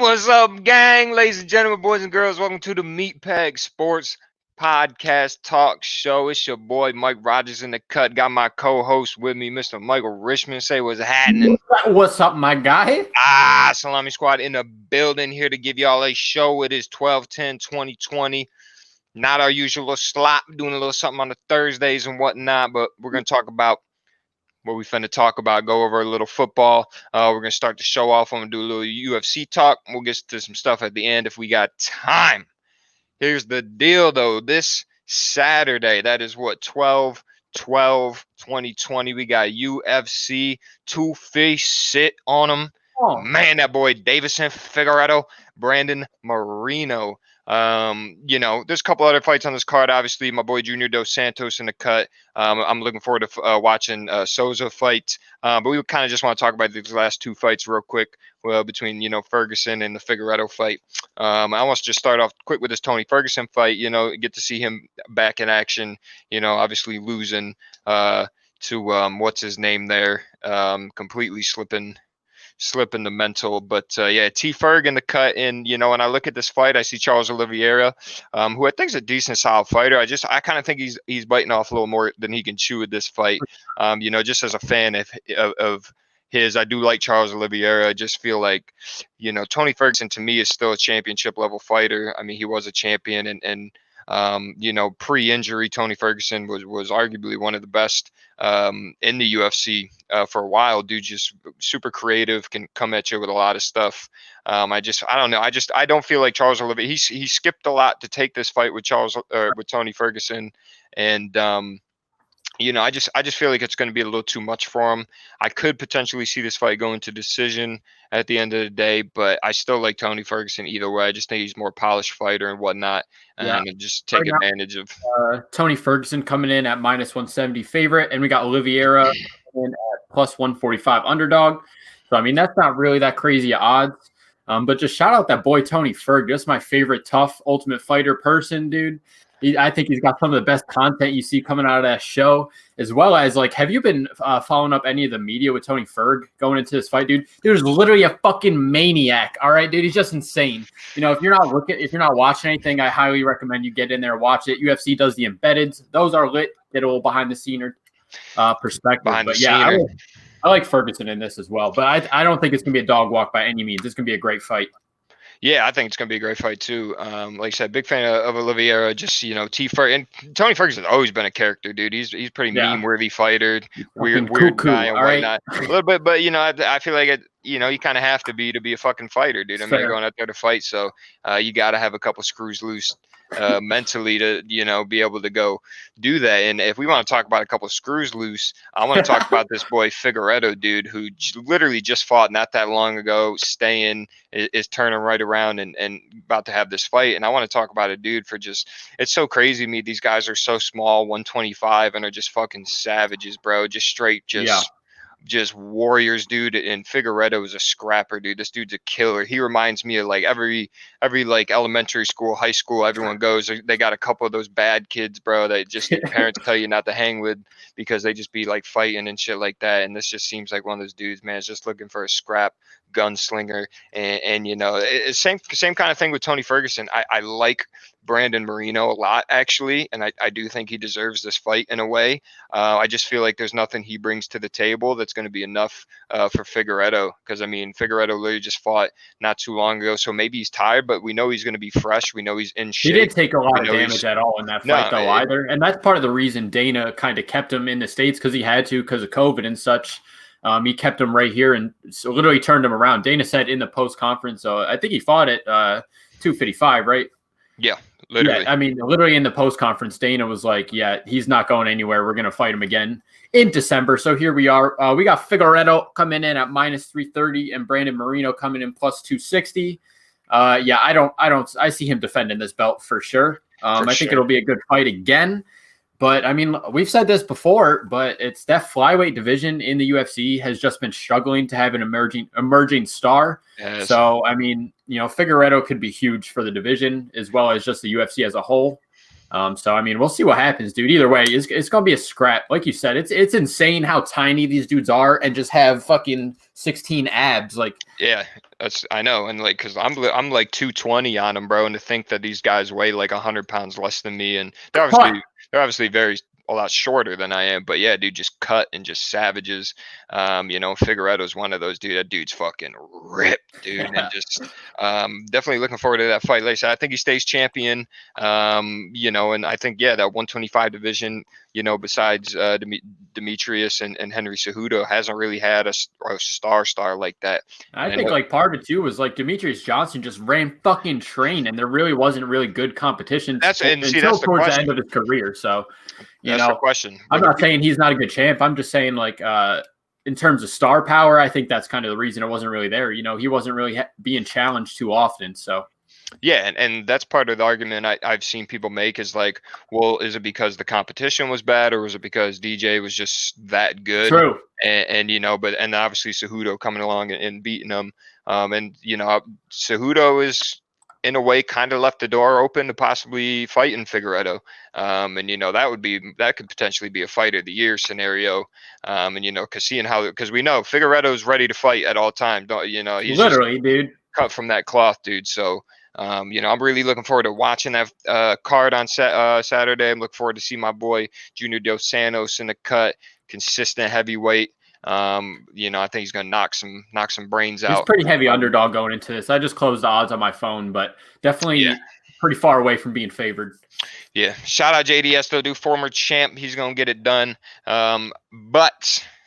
What's up, gang? Ladies and gentlemen, boys and girls, welcome to the Meatpeg Sports Podcast Talk Show. It's your boy Mike Rogers in the cut. Got my co-host with me, Mr. Michael Richman. Say what's happening. What's up, my guy? Salami Squad in the building here to give y'all a show. It is 12/10/2020. Not our usual slop, doing a little something on the Thursdays and whatnot, but we're going to talk about what we finna talk about, go over a little football. We're going to start the show off. I'm going to do a little UFC talk. We'll get to some stuff at the end if we got time. Here's the deal, though. This Saturday, that is what, 12/12/2020, we got UFC 2-face sit on them. Oh. Man, that boy Davison Figueiredo, Brandon Moreno. There's a couple other fights on this card. Obviously, my boy Junior Dos Santos in the cut. I'm looking forward to watching Souza fight. But we kind of just want to talk about these last two fights real quick between, Ferguson and the Figueiredo fight. I want to just start off quick with this Tony Ferguson fight, get to see him back in action, obviously losing to what's his name there, completely slipping the mental, but T Ferg in the cut. And when I look at this fight, I see Charles Oliveira, who I think is a decent, solid fighter. I kind of think he's biting off a little more than he can chew with this fight. Just as a fan of his, I do like Charles Oliveira. I just feel like Tony Ferguson to me is still a championship level fighter. I mean, he was a champion, and pre-injury, Tony Ferguson was arguably one of the best in the UFC for a while. Dude, just super creative, can come at you with a lot of stuff. I don't know. I don't feel like Charles Oliveira. He skipped a lot to take this fight with Tony Ferguson, and I just feel like it's going to be a little too much for him. I could potentially see this fight going to decision at the end of the day, but I still like Tony Ferguson either way. I just think he's a more polished fighter and whatnot, and just take advantage of Tony Ferguson coming in at -170 favorite, and we got Oliveira in at +145 underdog. So I mean, that's not really that crazy odds. But just shout out that boy Tony Ferg. Just my favorite tough Ultimate Fighter person, dude. I think he's got some of the best content you see coming out of that show, as well as have you been following up any of the media with Tony Ferg going into this fight, dude? Dude's literally a fucking maniac. All right, dude, he's just insane. If you're not watching anything, I highly recommend you get in there and watch it. UFC does the embeddeds; those are lit. Get a little behind the scene perspective. I like Ferguson in this as well, but I don't think it's gonna be a dog walk by any means. It's gonna be a great fight. Yeah, I think it's going to be a great fight too. Like I said, big fan of Oliveira. Just T Ferg and Tony Ferguson's always been a character, dude. He's pretty meme-worthy fighter, weird guy and whatnot. Right. A little bit, but I feel like you kind of have to be a fucking fighter, dude. I mean, you're going out there to fight, so you got to have a couple screws loose mentally to be able to go do that. And if we want to talk about a couple of screws loose, I want to talk about this boy Figueiredo, dude, who literally just fought not that long ago, is turning right around and about to have this fight. And I want to talk about a dude for it's so crazy to me. These guys are so small, 125, and are just fucking savages, bro. Just straight, just warriors, dude. And Figueiredo is a scrapper, dude. This dude's a killer. He reminds me of every elementary school, high school, everyone goes, they got a couple of those bad kids, bro, that just parents tell you not to hang with because they just be fighting and shit like that. And this just seems like one of those dudes, man, is just looking for a scrap gunslinger. And same kind of thing with Tony Ferguson. I like Brandon Moreno a lot, actually, and I do think he deserves this fight in a way. I just feel like there's nothing he brings to the table that's going to be enough for Figueiredo, because I mean, Figueiredo literally just fought not too long ago, so maybe he's tired, but we know he's going to be fresh. We know he's in shape. He didn't take a lot of damage at all in that fight, either, and that's part of the reason Dana kind of kept him in the States, because he had to, because of COVID and such. He kept him right here and so literally turned him around. Dana said in the post conference, I think he fought at 255, right? Yeah. Literally. Yeah, I mean, literally in the post conference, Dana was like, "Yeah, he's not going anywhere. We're gonna fight him again in December." So here we are. We got Figueiredo coming in at -330 and Brandon Moreno coming in +260. I see him defending this belt for sure. I think it'll be a good fight again. But I mean, we've said this before, but it's that flyweight division in the UFC has just been struggling to have an emerging star. Yes. So I mean, Figueiredo could be huge for the division as well as just the UFC as a whole. So I mean, we'll see what happens, dude. Either way, it's gonna be a scrap. Like you said, it's insane how tiny these dudes are and just have fucking 16 abs. Like, Yeah, I know, and like, cause I'm like 220 on them, bro, and to think that these guys weigh like 100 pounds less than me, and they're obviously a lot shorter than I am, but yeah, dude, just cut and just savages. Figueredo's one of those, dude. That dude's fucking ripped, dude, and just definitely looking forward to that fight. Like I said, I think he stays champion. And I think that 125 division, besides Demetrius and Henry Cejudo, hasn't really had a star like that. I think like part of it too was like Demetrius Johnson just ran fucking train, and there really wasn't really good competition until towards the end of his career. So, that's the question. I'm not saying he's not a good champ. I'm just saying like in terms of star power, I think that's kind of the reason it wasn't really there. He wasn't really being challenged too often. So. Yeah, and that's part of the argument I've seen people make is like, well, is it because the competition was bad, or was it because DJ was just that good? True. And obviously Cejudo coming along and beating him. Cejudo is in a way kind of left the door open to possibly fighting Figueiredo. That could potentially be a fight of the year scenario. Because we know Figueiredo is ready to fight at all time. He's literally, dude, cut from that cloth, dude. So. I'm really looking forward to watching that card on Saturday. I'm looking forward to see my boy Junior Dos Santos in the cut, consistent heavyweight. I think he's gonna knock some brains out. He's pretty heavy underdog going into this. I just closed the odds on my phone, but definitely pretty far away from being favored. Yeah, shout out JDS though, dude, former champ. He's gonna get it done.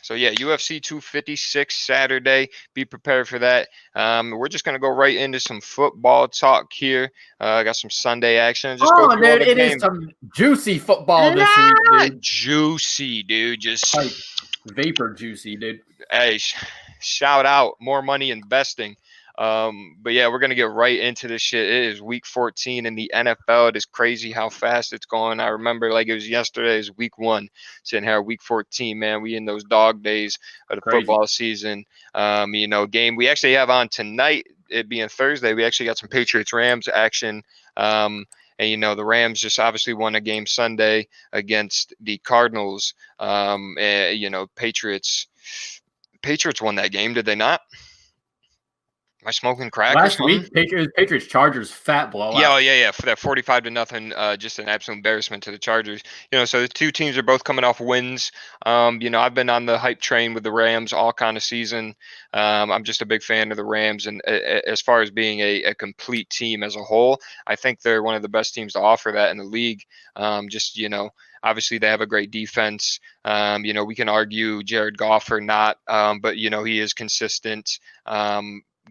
So yeah, UFC 256 Saturday. Be prepared for that. We're just gonna go right into some football talk here. Got some Sunday action. Just go through dude, it is some juicy football this week, dude. Juicy, dude. Just like vapor juicy, dude. Hey, shout out more money investing. But yeah, we're gonna get right into this shit. It is week 14 in the NFL. It is crazy how fast it's going. I remember like it was yesterday. It was week 1, sitting here week 14. Man, we in those dog days of the football season. Game we actually have on tonight. It being Thursday, we actually got some Patriots Rams action. And the Rams just obviously won a game Sunday against the Cardinals. Patriots won that game, did they not? Am I smoking crack? Last week, Patriots Chargers fat blowout. Yeah. For that 45-0, just an absolute embarrassment to the Chargers. So the two teams are both coming off wins. I've been on the hype train with the Rams all kind of season. I'm just a big fan of the Rams, and as far as being a complete team as a whole, I think they're one of the best teams to offer that in the league. Obviously, they have a great defense. We can argue Jared Goff or not, but he is consistent.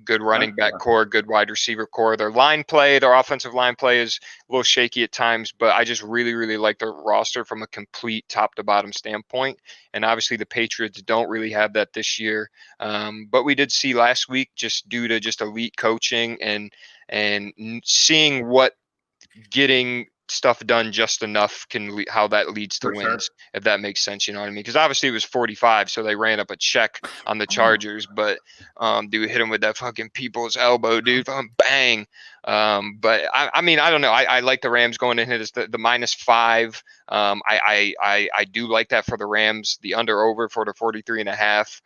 Good running back core, good wide receiver core. Their offensive line play is a little shaky at times, but I just really, really like their roster from a complete top to bottom standpoint. And obviously the Patriots don't really have that this year. But we did see last week, just due to just elite coaching and seeing what getting stuff done just enough how that leads to wins, if that makes sense. You know what I mean? Because obviously it was 45, so they ran up a check on the Chargers, but dude hit him with that fucking people's elbow, dude, bang. But I don't know. I like the Rams going into this, the -5. I do like that for the Rams. The over for the 43.5.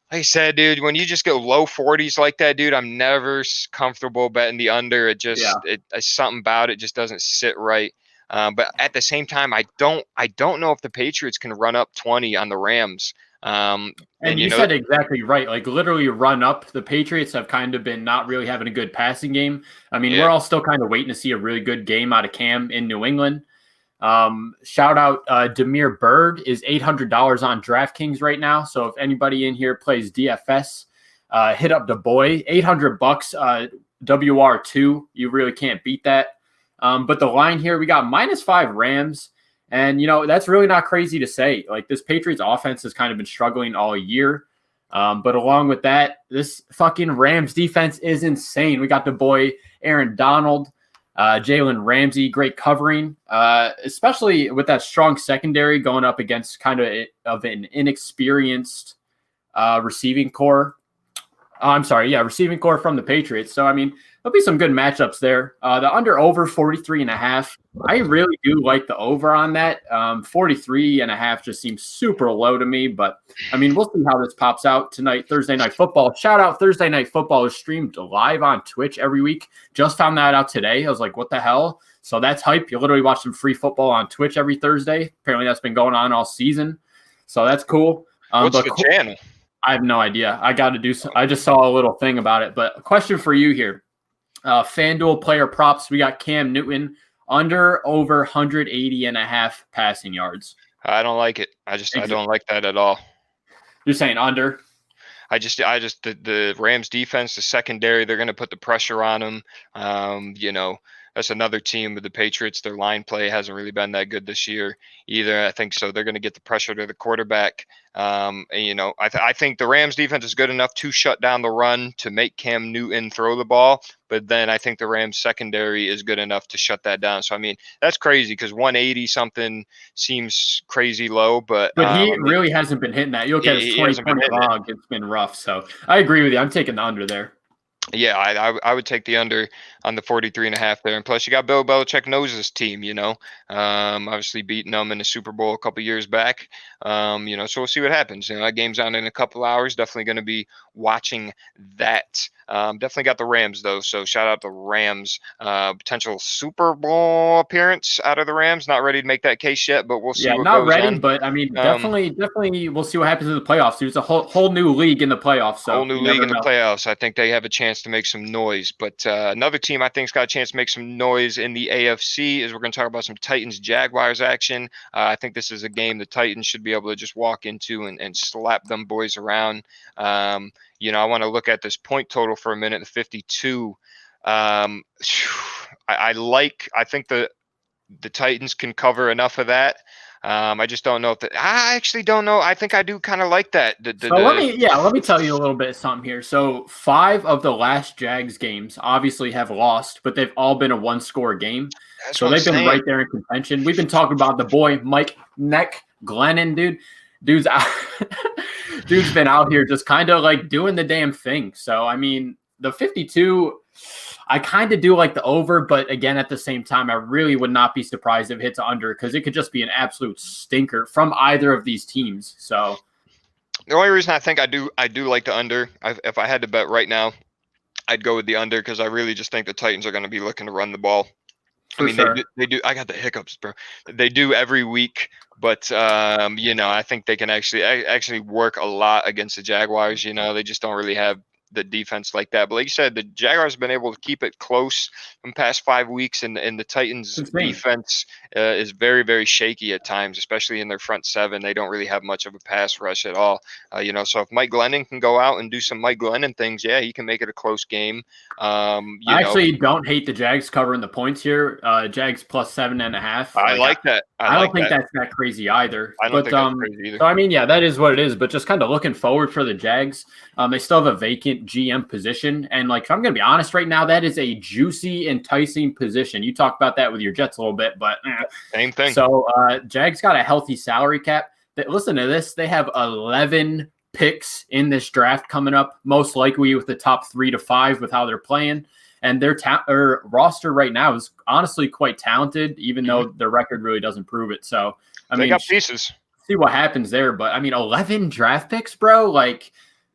Like I said, dude, when you just go low 40s like that, dude, I'm never comfortable betting the under. It just something about it just doesn't sit right. But at the same time, I don't know if the Patriots can run up 20 on the Rams. And you said exactly right. Like literally run up. The Patriots have kind of been not really having a good passing game. I mean, we're all still kind of waiting to see a really good game out of Cam in New England. Shout out Demir Bird is $800 on DraftKings right now. So if anybody in here plays DFS, hit up the boy. $800 WR2. You really can't beat that. But the line here, we got -5 Rams. And, that's really not crazy to say. Like this Patriots offense has kind of been struggling all year. But along with that, this fucking Rams defense is insane. We got the boy Aaron Donald. Jalen Ramsey, great covering, especially with that strong secondary going up against kind of an inexperienced receiving core. Oh, I'm sorry. Yeah, receiving core from the Patriots. So, I mean, there'll be some good matchups there. The under over 43.5. I really do like the over on that. 43.5 just seems super low to me. But, I mean, we'll see how this pops out tonight, Thursday Night Football. Shout out, Thursday Night Football is streamed live on Twitch every week. Just found that out today. I was like, what the hell? So that's hype. You literally watch some free football on Twitch every Thursday. Apparently that's been going on all season. So that's cool. What's the channel? I have no idea. I got to do some. I just saw a little thing about it. But a question for you here. FanDuel player props. We got Cam Newton under over 180.5 passing yards. I don't like it. I don't like that at all. You're saying under? The Rams defense, the secondary, they're going to put the pressure on them. That's another team with the Patriots. Their line play hasn't really been that good this year either. I think so. They're going to get the pressure to the quarterback. I think the Rams defense is good enough to shut down the run to make Cam Newton throw the ball. But then I think the Rams secondary is good enough to shut that down. So, I mean, that's crazy because 180 something seems crazy low. But he really hasn't been hitting that. You look at his 2020 log, it's been rough. So I agree with you. I'm taking the under there. Yeah, I would take the under on the 43.5 there. And plus, you got Bill Belichick knows this team, obviously beating them in the Super Bowl a couple years back. So we'll see what happens. That game's on in a couple hours. Definitely going to be watching that. Definitely got the Rams, though. So shout out the Rams. Potential Super Bowl appearance out of the Rams. Not ready to make that case yet, but we'll see. Yeah, what not goes ready, on. but I mean, definitely, we'll see what happens in the playoffs. There's a whole new league in the playoffs. So whole new league in the playoffs. I think they have a chance to make some noise. But another team I think's got a chance to make some noise in the AFC is we're going to talk about some Titans Jaguars action. I think this is a game the Titans should be able to just walk into and slap them boys around. I want to look at this point total for a minute, the 52. I think the Titans can cover enough of that. I just don't know I actually don't know. I think I do kind of like that. Let me tell you a little bit of something here. So 5 of the last Jags games obviously have lost, but they've all been a 1-score game. So they've been right there in contention. We've been talking about the boy Mike Neck Glennon, dude. Dude's been out here just kind of like doing the damn thing. So I mean, the 52. I kind of do like the over, but again, at the same time, I really would not be surprised if it hits under because it could just be an absolute stinker from either of these teams. So the only reason I think I do like the under, if I had to bet right now, I'd go with the under because I really just think the Titans are going to be looking to run the ball. They do. I got the hiccups, bro. They do every week, but I think they can actually work a lot against the Jaguars. They just don't really have the defense like that. But like you said, the Jaguars have been able to keep it close in the past 5 weeks, and the Titans defense is very, very shaky at times, especially in their front seven. They don't really have much of a pass rush at all. So if Mike Glennon can go out and do some Mike Glennon things, yeah, he can make it a close game. I actually don't hate the Jags covering the points here. Jags plus 7.5. I like that. I don't think that's that crazy either. I don't think that's crazy either. So I mean, yeah, that is what it is. But just kind of looking forward for the Jags. They still have a vacant GM position, and if I'm going to be honest right now, that is a juicy, enticing position. You talked about that with your Jets a little bit, but same thing. So Jags got a healthy salary cap. Listen to this: they have 11 picks in this draft coming up, most likely with the top 3 to 5 with how they're playing. And their roster right now is honestly quite talented, even though their record really doesn't prove it. So, they got pieces. See what happens there. But, 11 draft picks, bro.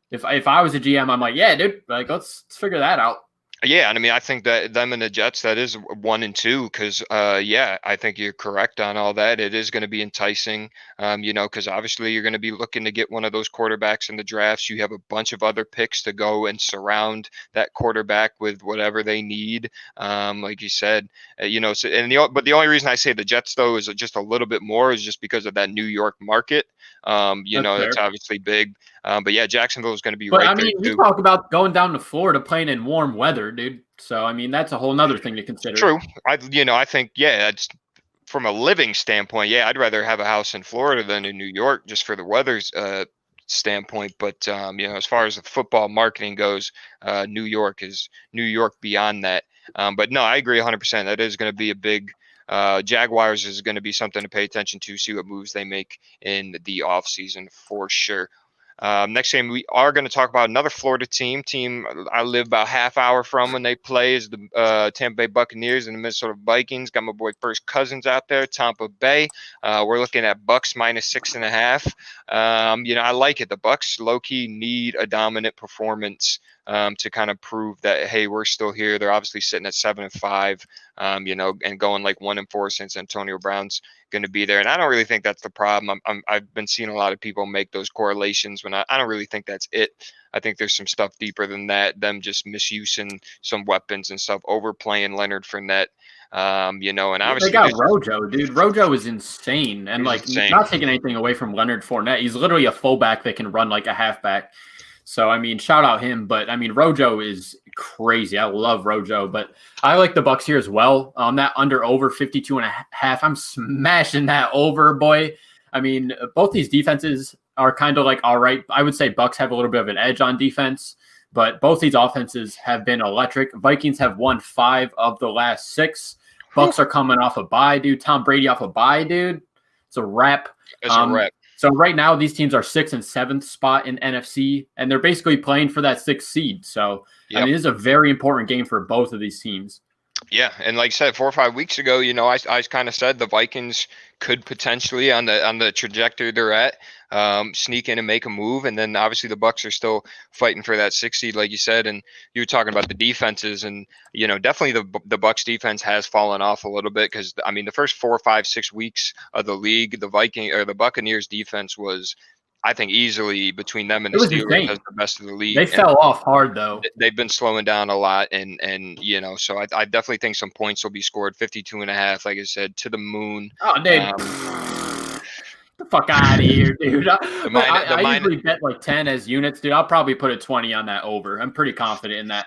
If I was a GM, I'm like, yeah, dude, let's figure that out. Yeah, and I think that them and the Jets, that is 1 and 2 because, I think you're correct on all that. It is going to be enticing, because obviously you're going to be looking to get one of those quarterbacks in the drafts. You have a bunch of other picks to go and surround that quarterback with whatever they need, like you said. But the only reason I say the Jets, though, is just a little bit more is just because of that New York market. That's obviously big. But yeah, Jacksonville is going to be right there. You talk about going down to Florida playing in warm weather, dude. So, that's a whole nother thing to consider. True. I think, it's from a living standpoint. Yeah, I'd rather have a house in Florida than in New York just for the weather's standpoint. But, as far as the football marketing goes, New York is New York beyond that. But no, I agree 100%. That is going to be a big Jaguars is going to be something to pay attention to, see what moves they make in the offseason for sure. Next game, we are going to talk about another Florida team I live about half hour from when they play is the Tampa Bay Buccaneers and the Minnesota Vikings. Got my boy First Cousins out there, Tampa Bay. We're looking at Bucks -6.5. I like it. The Bucks low-key need a dominant performance to kind of prove that, hey, we're still here. They're obviously sitting at 7-5, and going like 1-4 since Antonio Brown's going to be there. And I don't really think that's the problem. I've been seeing a lot of people make those correlations when I don't really think that's it. I think there's some stuff deeper than that, them just misusing some weapons and stuff, overplaying Leonard Fournette. And obviously they got Rojo, dude. Rojo is insane. And insane. Not taking anything away from Leonard Fournette. He's literally a fullback that can run like a halfback. So, shout out him. But, Rojo is crazy. I love Rojo. But I like the Bucks here as well. That under-over 52.5. I'm smashing that over, boy. Both these defenses are kind of like all right. I would say Bucks have a little bit of an edge on defense. But both these offenses have been electric. Vikings have won 5 of the last 6. Bucks are coming off a bye, dude. Tom Brady off a bye, dude. It's a wrap. It's a wrap. So right now, these teams are 6th and 7th spot in NFC, and they're basically playing for that 6th seed. So, yep. This is a very important game for both of these teams. Yeah, and like I said, 4 or 5 weeks ago, I kind of said the Vikings could potentially on the trajectory they're at sneak in and make a move, and then obviously the Bucks are still fighting for that 6th seed, like you said. And you were talking about the defenses, and definitely the Bucks defense has fallen off a little bit because the first 4, 5, 6 weeks of the league, the Buccaneers defense was, I think, easily between them and the Steelers as the best of the league. They fell off hard though. They've been slowing down a lot, and so I definitely think some points will be scored. 52.5, like I said, to the moon. Oh, dude. Get the fuck out of here, dude. I usually bet like 10 as units, dude. I'll probably put a 20 on that over. I'm pretty confident in that.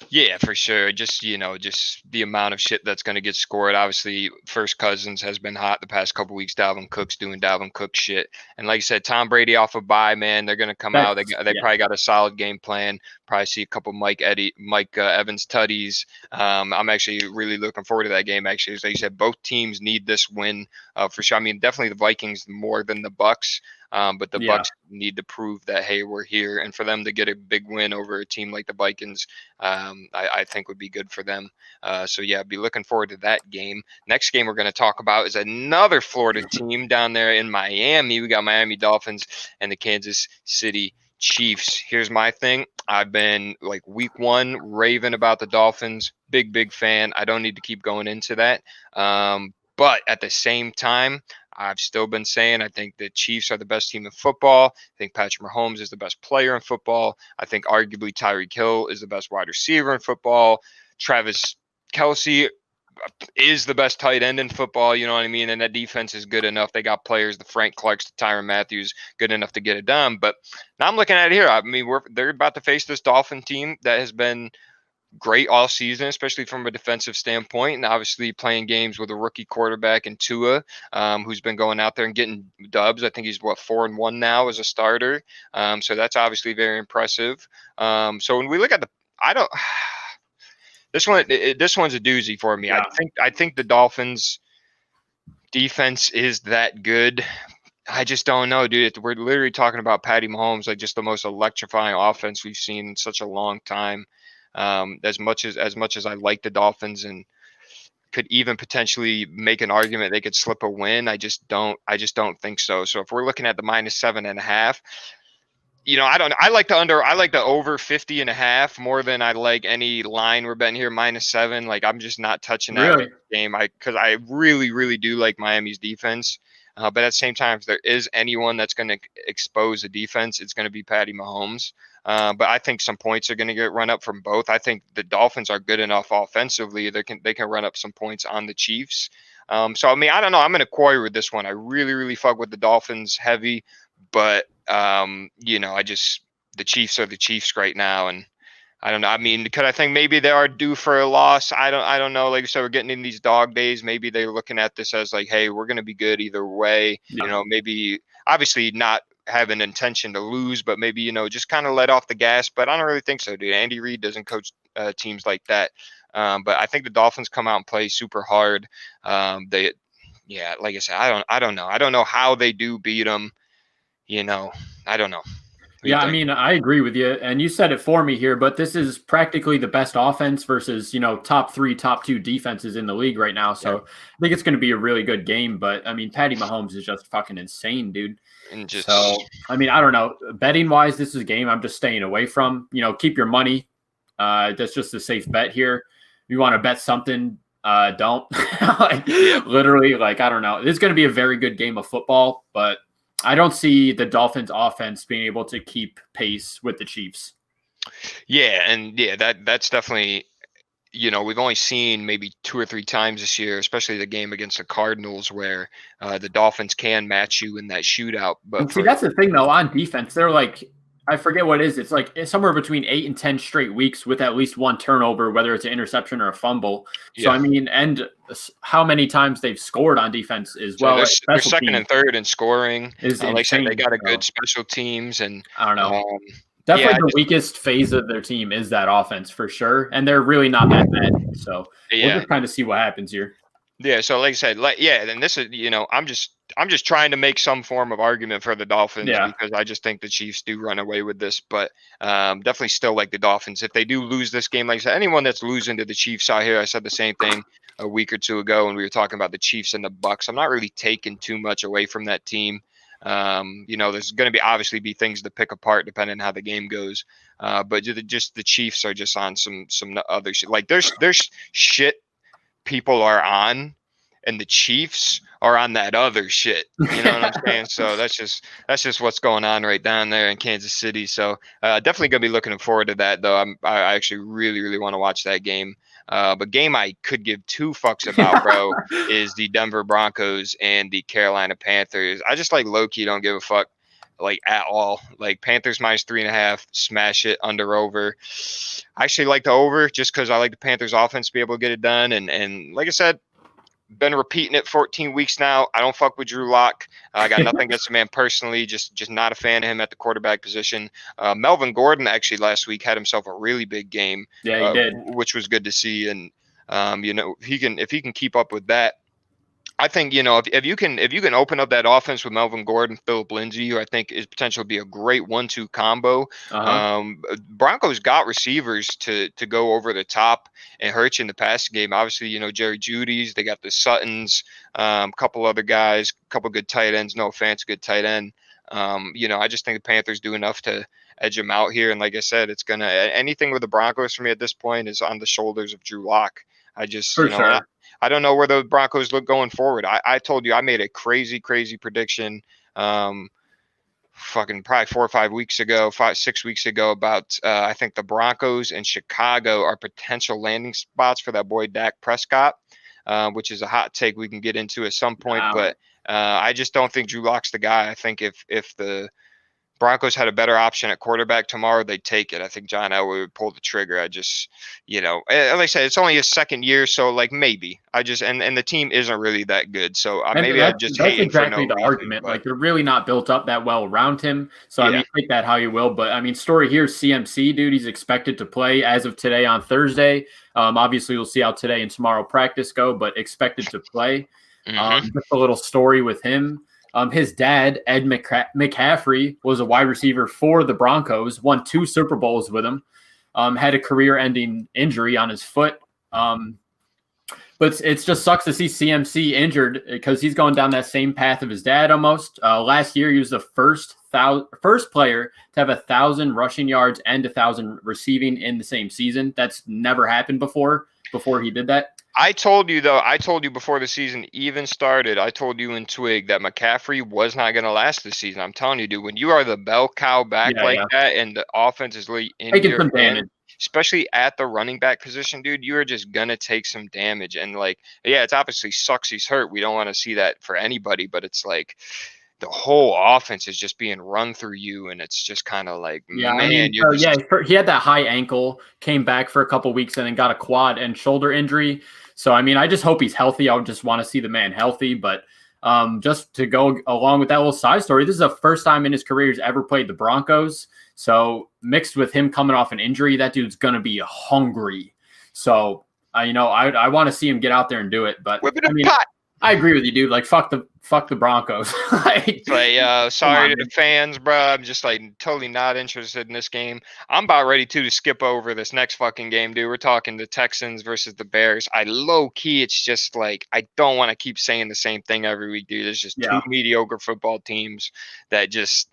Yeah, for sure. Just the amount of shit that's going to get scored. Obviously, First Cousins has been hot the past couple weeks. Dalvin Cook's doing Dalvin Cook shit. And like I said, Tom Brady off a bye, man. They're going to come out. They probably got a solid game plan. Probably see a couple Mike Evans tutties. I'm actually really looking forward to that game, actually. As like you said, both teams need this win for sure. Definitely the Vikings more than the Bucks. But the Bucks need to prove that, hey, we're here. And for them to get a big win over a team like the Vikings, I think would be good for them. Be looking forward to that game. Next game we're going to talk about is another Florida team down there in Miami. We got Miami Dolphins and the Kansas City Chiefs. Here's my thing. I've been like week 1 raving about the Dolphins. Big fan. I don't need to keep going into that. But at the same time, I've still been saying I think the Chiefs are the best team in football. I think Patrick Mahomes is the best player in football. I think arguably Tyreek Hill is the best wide receiver in football. Travis Kelce is the best tight end in football, you know what I mean? And that defense is good enough. They got players, the Frank Clarks, the Tyrann Matthews, good enough to get it done. But now I'm looking at it here. They're about to face this Dolphin team that has been great all season, especially from a defensive standpoint, and obviously playing games with a rookie quarterback in Tua, who's been going out there and getting dubs. I think he's 4-1 now as a starter. So that's obviously very impressive. So when we look at this one's a doozy for me. Yeah. I think the Dolphins defense is that good. I just don't know, dude. We're literally talking about Patty Mahomes, like just the most electrifying offense we've seen in such a long time. As much as I like the Dolphins and could even potentially make an argument they could slip a win, I just don't think so. So if we're looking at the -7.5, I like the over 50.5 more than I like any line we're betting here -7. Like I'm just not touching that game. Because I really do like Miami's defense. But at the same time, if there is anyone that's going to expose the defense, it's going to be Patty Mahomes. But I think some points are going to get run up from both. I think the Dolphins are good enough offensively. They can run up some points on the Chiefs. I don't know. I'm going to coy with this one. I really fuck with the Dolphins heavy, but the Chiefs are the Chiefs right now, and I don't know. Because I think maybe they are due for a loss. I don't know. Like I said, we're getting in these dog days. Maybe they're looking at this as like, hey, we're going to be good either way. Yeah. Maybe obviously not have an intention to lose, but maybe, just kind of let off the gas. But I don't really think so, dude. Andy Reid doesn't coach teams like that. But I think the Dolphins come out and play super hard. Like I said, I don't know. I don't know how they do beat them. I don't know. Yeah, I mean, I agree with you. And you said it for me here, but this is practically the best offense versus, top 3, top 2 defenses in the league right now. So I think it's going to be a really good game. But I mean, Patty Mahomes is just fucking insane, dude. So, I mean, I don't know. Betting wise, this is a game I'm just staying away from. Keep your money. That's just a safe bet here. If you want to bet something, don't. Literally, I don't know. This is going to be a very good game of football, but I don't see the Dolphins offense being able to keep pace with the Chiefs. Yeah, and that's definitely, we've only seen maybe 2 or 3 times this year, especially the game against the Cardinals, where the Dolphins can match you in that shootout. But that's the thing, though, on defense, they're I forget what it is. It's somewhere between 8 and 10 straight weeks with at least one turnover, whether it's an interception or a fumble. So, I mean, and how many times they've scored on defense as well. So they're second and third in scoring. Like I said, they got a good special teams. And I don't know. Definitely the weakest phase of their team is that offense for sure. And they're really not that bad. So we'll just kind of see what happens here. Yeah, so like I said, then this is, I'm just trying to make some form of argument for the Dolphins because I just think the Chiefs do run away with this, but definitely still like the Dolphins. If they do lose this game, like I said, anyone that's losing to the Chiefs out here, I said the same thing a week or 2 ago when we were talking about the Chiefs and the Bucks. I'm not really taking too much away from that team. There's going to obviously be things to pick apart depending on how the game goes. But just the Chiefs are just on some other shit. Like there's shit people are on, and the Chiefs are on that other shit. You know what I'm saying? So that's just what's going on right down there in Kansas City. So definitely gonna be looking forward to that, though. I actually really, really want to watch that game. But game I could give 2 fucks about, bro, is the Denver Broncos and the Carolina Panthers. I just low-key don't give a fuck at all. Panthers -3.5, smash it, under over. I actually like the over just because I like the Panthers offense to be able to get it done. And like I said, been repeating it 14 weeks now. I don't fuck with Drew Lock. I got nothing against the man personally, just not a fan of him at the quarterback position. Melvin Gordon actually last week had himself a really big game. Yeah, he did, which was good to see. And if he can keep up with that, I think, if you can open up that offense with Melvin Gordon, Phillip Lindsay, who I think is potentially be a great 1-2 combo. Broncos got receivers to go over the top and hurt you in the passing game. Obviously, Jerry Jeudy's, they got the Suttons, couple other guys, couple good tight ends. No offense, good tight end. I just think the Panthers do enough to edge them out here. And like I said, it's anything with the Broncos for me at this point is on the shoulders of Drew Lock. I just, I don't know where the Broncos look going forward. I told you I made a crazy prediction fucking probably 4 or 5 weeks ago, 6 weeks ago about I think the Broncos and Chicago are potential landing spots for that boy Dak Prescott, which is a hot take we can get into at some point. Wow. But I just don't think Drew Lock's the guy. I think if the Broncos had a better option at quarterback tomorrow, they'd take it. I think John Elway would pull the trigger. I just, like I said, it's only his second year, so maybe and the team isn't really that good, so maybe I just hate exactly the argument. They're really not built up that well around him. So I mean, take that how you will, but I mean, story here, CMC, dude, he's expected to play as of today on Thursday. Obviously, we'll see how today and tomorrow practice go, but expected to play. Just a little story with him. His dad, Ed McCaffrey, was a wide receiver for the Broncos, won 2 Super Bowls with him, had a career-ending injury on his foot. But it just sucks to see CMC injured because he's going down that same path of his dad almost. Last year, he was the first player to have 1,000 rushing yards and 1,000 receiving in the same season. That's never happened before he did that. I told you before the season even started, I told you in Twigg that McCaffrey was not going to last this season. I'm telling you, dude, when you are the bell cow back that and the offense is really in your hand, especially at the running back position, dude, you are just going to take some damage. And it's obviously sucks he's hurt. We don't want to see that for anybody, but it's the whole offense is just being run through you, and it's just kind of he had that high ankle, came back for a couple weeks, and then got a quad and shoulder injury. So, I mean, I just hope he's healthy. I would just want to see the man healthy. But just to go along with that little side story, this is the first time in his career he's ever played the Broncos. So, mixed with him coming off an injury, that dude's going to be hungry. So, I want to see him get out there and do it. But, I agree with you, dude. Like, fuck the Broncos. Like, But sorry to the fans, bro. I'm just like totally not interested in this game. I'm about ready to skip over this next fucking game, dude. We're talking the Texans versus the Bears. I low key, it's just like I don't want to keep saying the same thing every week, dude. There's just two mediocre football teams that just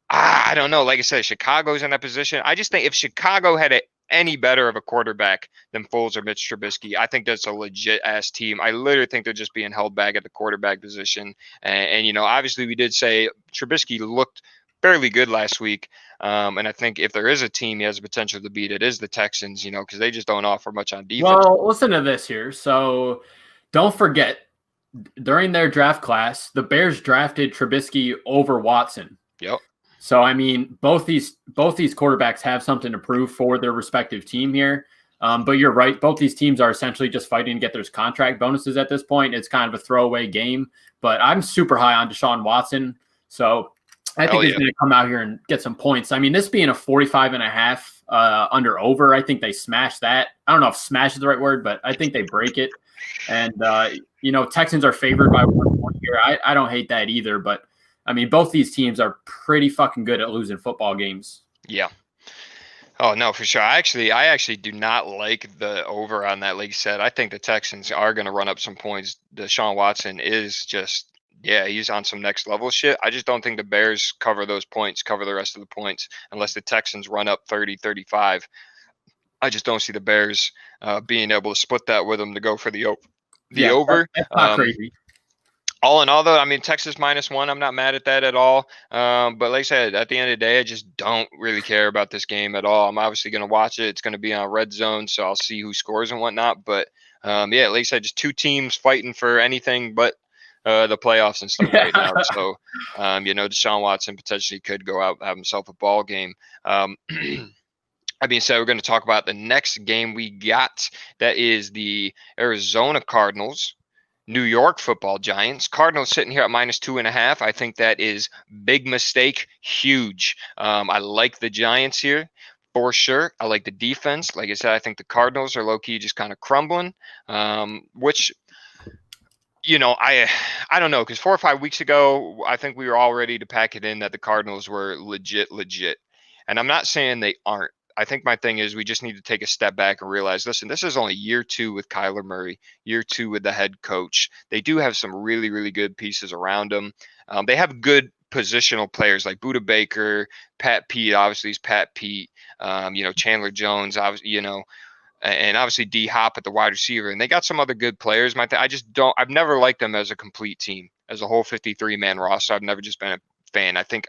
I don't know. Like I said, Chicago's in that position. I just think if Chicago had any better of a quarterback than Foles or Mitch Trubisky, I think that's a legit ass team. I literally think they're just being held back at the quarterback position. And obviously we did say Trubisky looked fairly good last week. And I think if there is a team he has the potential to beat, it is the Texans, because they just don't offer much on defense. Well, listen to this here. So don't forget, during their draft class, the Bears drafted Trubisky over Watson. Yep. So, I mean, both these quarterbacks have something to prove for their respective team here. But you're right. Both these teams are essentially just fighting to get those contract bonuses at this point. It's kind of a throwaway game. But I'm super high on Deshaun Watson. So I think he's going to come out here and get some points. I mean, this being a 45.5 under over, I think they smash that. I don't know if smash is the right word, but I think they break it. And, Texans are favored by 1 point here. I don't hate that either, but I mean, both these teams are pretty fucking good at losing football games. Yeah. Oh, no, for sure. I actually do not like the over on that. Like you said, I think the Texans are going to run up some points. Deshaun Watson is just, he's on some next level shit. I just don't think the Bears cover those points, cover the rest of the points, unless the Texans run up 30, 35. I just don't see the Bears being able to split that with them to go for the over. That's not crazy. All in all, though, I mean, Texas -1, I'm not mad at that at all. But like I said, at the end of the day, I just don't really care about this game at all. I'm obviously going to watch it. It's going to be on Red Zone, so I'll see who scores and whatnot. But, like I said, just two teams fighting for anything but the playoffs and stuff right now. So, Deshaun Watson potentially could go out and have himself a ball game. That being said, we're going to talk about the next game we got. That is the Arizona Cardinals, New York Football Giants. Cardinals sitting here at -2.5. I think that is big mistake, huge. I like the Giants here for sure. I like the defense. Like I said, I think the Cardinals are low-key just kind of crumbling, which I don't know, because 4 or 5 weeks ago, I think we were all ready to pack it in that the Cardinals were legit. And I'm not saying they aren't. I think my thing is we just need to take a step back and realize, listen, this is only year 2 with Kyler Murray, year 2 with the head coach. They do have some really, really good pieces around them. They have good positional players like Budda Baker, Pat Pete, obviously he's Pat Pete, Chandler Jones, obviously, and obviously D Hop at the wide receiver. And they got some other good players. I've never liked them as a complete team, as a whole 53-man roster. I've never just been a fan. I think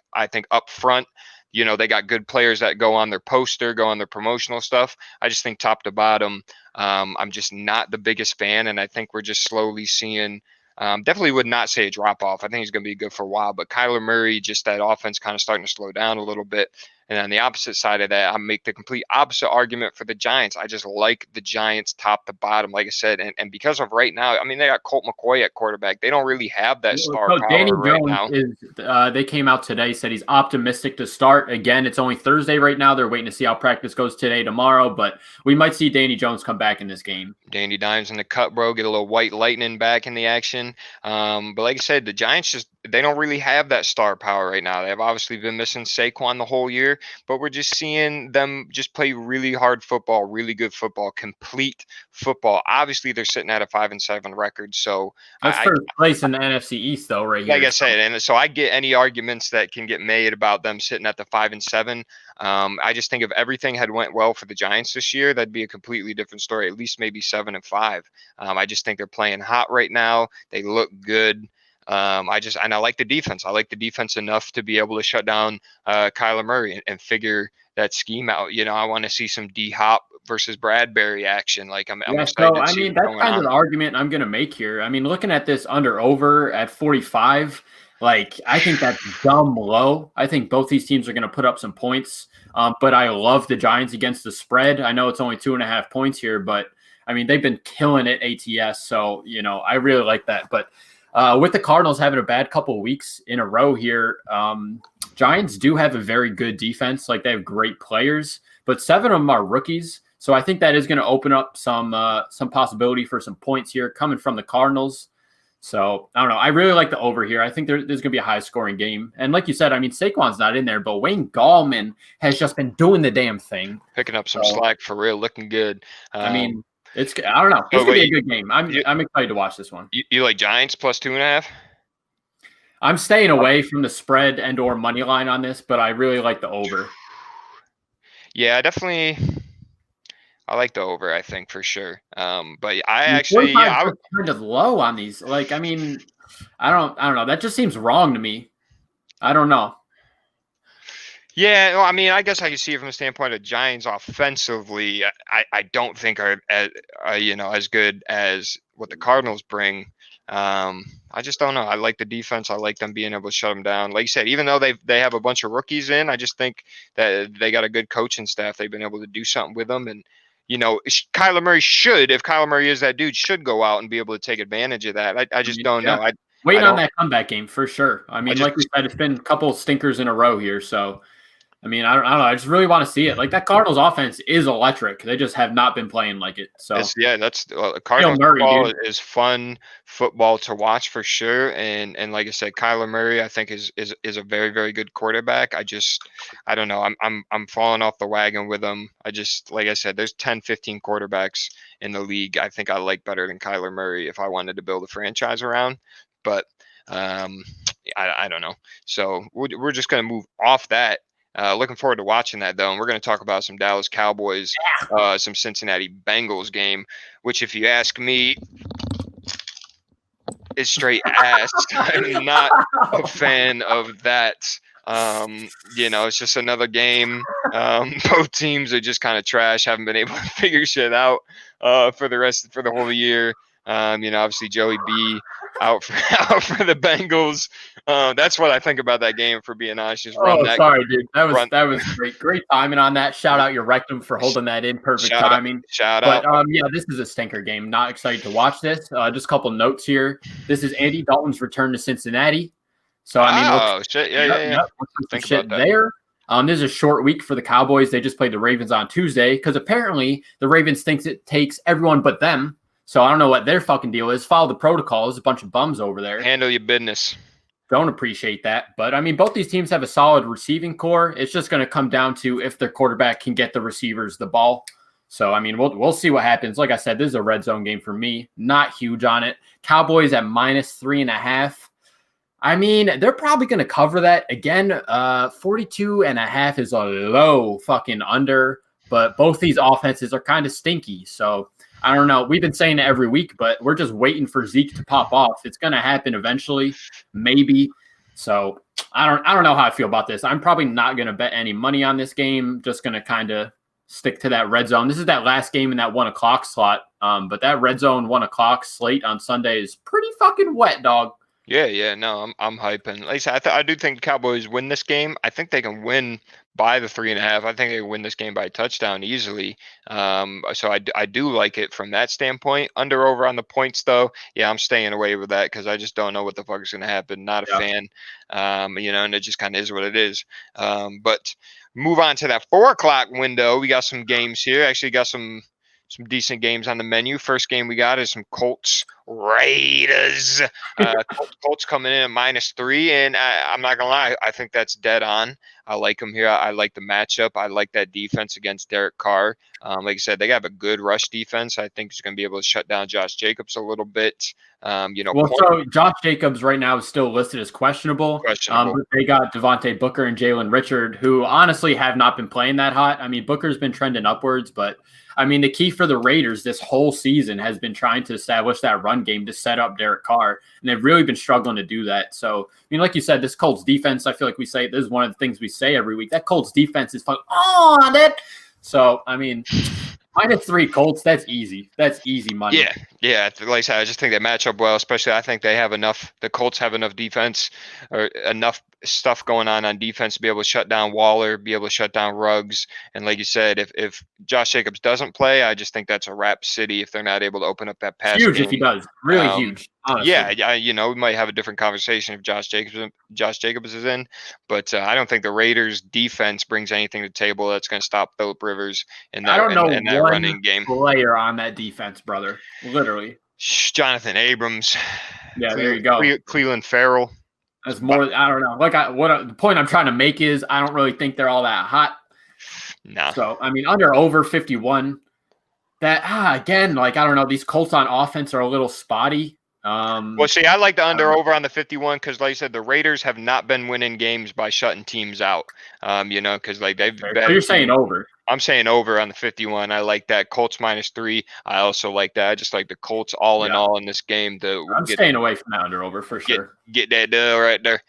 up front, they got good players that go on their poster, go on their promotional stuff. I just think top to bottom, I'm just not the biggest fan. And I think we're just slowly seeing, definitely would not say a drop off. I think he's going to be good for a while, but Kyler Murray, just that offense kind of starting to slow down a little bit. And on the opposite side of that, I make the complete opposite argument for the Giants. I just like the Giants top to bottom, like I said. And because of right now, I mean, they got Colt McCoy at quarterback. They don't really have that star power Danny right Jones now. They came out today, said he's optimistic to start. Again, it's only Thursday right now. They're waiting to see how practice goes today, tomorrow. But we might see Danny Jones come back in this game. Danny Dimes in the cut, bro. Get a little white lightning back in the action. But like I said, the Giants they don't really have that star power right now. They've obviously been missing Saquon the whole year, but we're just seeing them just play really hard football, really good football, complete football. Obviously, they're sitting at a 5-7 record. So that's first place in the NFC East, though, right here. Like I said, and so I get any arguments that can get made about them sitting at the 5-7. I just think if everything had went well for the Giants this year, that'd be a completely different story. At least maybe 7-5. I just think they're playing hot right now. They look good. I like the defense. I like the defense enough to be able to shut down Kyler Murray and figure that scheme out. I want to see some D Hop versus Bradbury action. Like I'm excited to see that's kind of the argument I'm going to make here. I mean, looking at this under over at 45, like I think that's dumb low. I think both these teams are going to put up some points. But I love the Giants against the spread. I know it's only 2.5 points here, but I mean, they've been killing it ATS. So, I really like that. But with the Cardinals having a bad couple of weeks in a row here, Giants do have a very good defense. Like, they have great players, but 7 of them are rookies. So I think that is going to open up some possibility for some points here coming from the Cardinals. So I don't know. I really like the over here. I think there's going to be a high scoring game. And like you said, I mean, Saquon's not in there, but Wayne Gallman has just been doing the damn thing. Picking up some slack for real, looking good. I mean, I don't know. It's going to be a good game. I'm excited to watch this one. You like Giants plus 2.5? I'm staying away from the spread and or money line on this, but I really like the over. Yeah, definitely. I like the over, I think, for sure. But I actually, I was kind of low on these. Like, I mean, I don't know. That just seems wrong to me. I don't know. Yeah, well, I mean, I guess I can see it from the standpoint of Giants offensively. I don't think are as good as what the Cardinals bring. I just don't know. I like the defense. I like them being able to shut them down. Like you said, even though they have a bunch of rookies in, I just think that they got a good coaching staff. They've been able to do something with them, and Kyler Murray if Kyler Murray is that dude, should go out and be able to take advantage of that. I just don't know. Waiting on that comeback game for sure. I mean, like we said, it's been a couple of stinkers in a row here, so. I mean, I don't know. I just really want to see it. Like, that Cardinals offense is electric. They just have not been playing like it. So that's Cardinals football is fun football to watch for sure. And like I said, Kyler Murray, I think is a very, very good quarterback. I don't know. I'm falling off the wagon with him. Like I said, there's 10, 15 quarterbacks in the league I think I like better than Kyler Murray if I wanted to build a franchise around. But I don't know. So we're just going to move off that. Looking forward to watching that, though. And we're going to talk about some Dallas Cowboys, some Cincinnati Bengals game, which, if you ask me, is straight ass. I'm not a fan of that. It's just another game. Both teams are just kind of trash. Haven't been able to figure shit out for the whole year. Obviously Joey B out for the Bengals. That's what I think about that game, for being honest. Just sorry, dude. That was great timing on that. Shout out your rectum for holding that in. Perfect timing. Shout out. This is a stinker game. Not excited to watch this. Just a couple notes here. This is Andy Dalton's return to Cincinnati. So shit. Yeah. Think about that. There. This is a short week for the Cowboys. They just played the Ravens on Tuesday because apparently the Ravens thinks it takes everyone but them. So I don't know what their fucking deal is. Follow the protocol. There's a bunch of bums over there. Handle your business. Don't appreciate that. But, I mean, both these teams have a solid receiving core. It's just going to come down to if their quarterback can get the receivers the ball. So, I mean, we'll see what happens. Like I said, this is a red zone game for me. Not huge on it. Cowboys at -3.5. I mean, they're probably going to cover that. Again, 42.5 is a low fucking under. But both these offenses are kind of stinky. So, I don't know. We've been saying it every week, but we're just waiting for Zeke to pop off. It's going to happen eventually, maybe. So I don't know how I feel about this. I'm probably not going to bet any money on this game. Just going to kind of stick to that red zone. This is that last game in that 1 o'clock slot. But that red zone 1 o'clock slate on Sunday is pretty fucking wet, dog. Yeah. No, I'm hyping. Like I said, I do think the Cowboys win this game. I think they can win by the 3.5. I think they win this game by a touchdown easily. So I do like it from that standpoint. Under over on the points, though. Yeah, I'm staying away with that because I just don't know what the fuck is going to happen. Not a fan. And it just kind of is what it is. But move on to that 4 o'clock window. We got some games here. Actually got some decent games on the menu. First game we got is some Colts Raiders. Colts coming in at -3, and I'm not gonna lie, I think that's dead on. I like them here. I like the matchup. I like that defense against Derek Carr. Like I said, they have a good rush defense. I think he's going to be able to shut down Josh Jacobs a little bit. So Josh Jacobs right now is still listed as questionable. But they got Devontae Booker and Jalen Richard, who honestly have not been playing that hot. I mean, Booker's been trending upwards, but I mean, the key for the Raiders this whole season has been trying to establish that run game to set up Derek Carr, and they've really been struggling to do that. So, I mean, like you said, this Colts defense, I feel like this is one of the things we say every week. That Colts defense is fucking on it. So, I mean, -3 Colts, that's easy. That's easy money. Yeah. Like I said, I just think they match up well, especially I think the Colts have enough defense or enough stuff going on defense to be able to shut down Waller, be able to shut down Ruggs. And like you said, if Josh Jacobs doesn't play, I just think that's a wrap city if they're not able to open up that pass huge game. If he does. Really huge. Honestly. Yeah, we might have a different conversation if Josh Jacobs is in, but I don't think the Raiders defense brings anything to the table that's going to stop Phillip Rivers in that running game. Player on that defense, brother. Literally. Jonathan Abrams. Yeah, there you go. Cleveland Farrell. That's more. I don't know. The point I'm trying to make is I don't really think they're all that hot. Nah. So I mean, under over 51. That again, I don't know. These Colts on offense are a little spotty. Well, see, I like the under over on the 51 because, like I said, the Raiders have not been winning games by shutting teams out. Because they've. So you're saying over. I'm saying over on the 51. I like that. Colts -3. I also like that. I just like the Colts all in all in this game. I'm staying away from that under over for sure. Get that deal right there.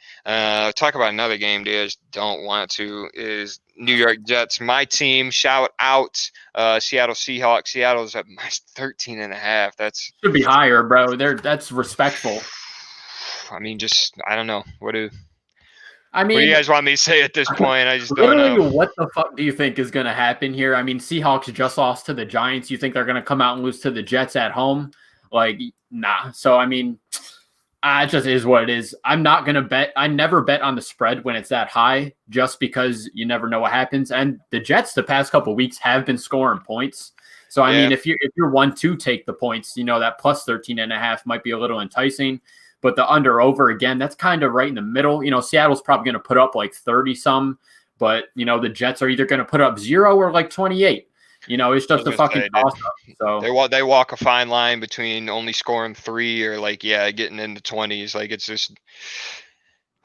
Talk about another game, dude. I just don't want to. Is New York Jets, my team. Shout out Seattle Seahawks. Seattle's at -13.5. That's should be higher, bro. That's respectful. I mean, I don't know. What do you guys want me to say at this point? I just don't know. What the fuck do you think is going to happen here? I mean, Seahawks just lost to the Giants. You think they're going to come out and lose to the Jets at home? Nah. So, I mean, it just is what it is. I'm not going to bet. I never bet on the spread when it's that high just because you never know what happens. And the Jets the past couple of weeks have been scoring points. So, I mean, if you're one to take the points, that plus 13.5 might be a little enticing. But the under over, again, that's kind of right in the middle. Seattle's probably going to put up 30 some, but the Jets are either going to put up 0 or 28. It's just a fucking toss up. So they walk a fine line between only scoring 3 or getting into 20s. It's just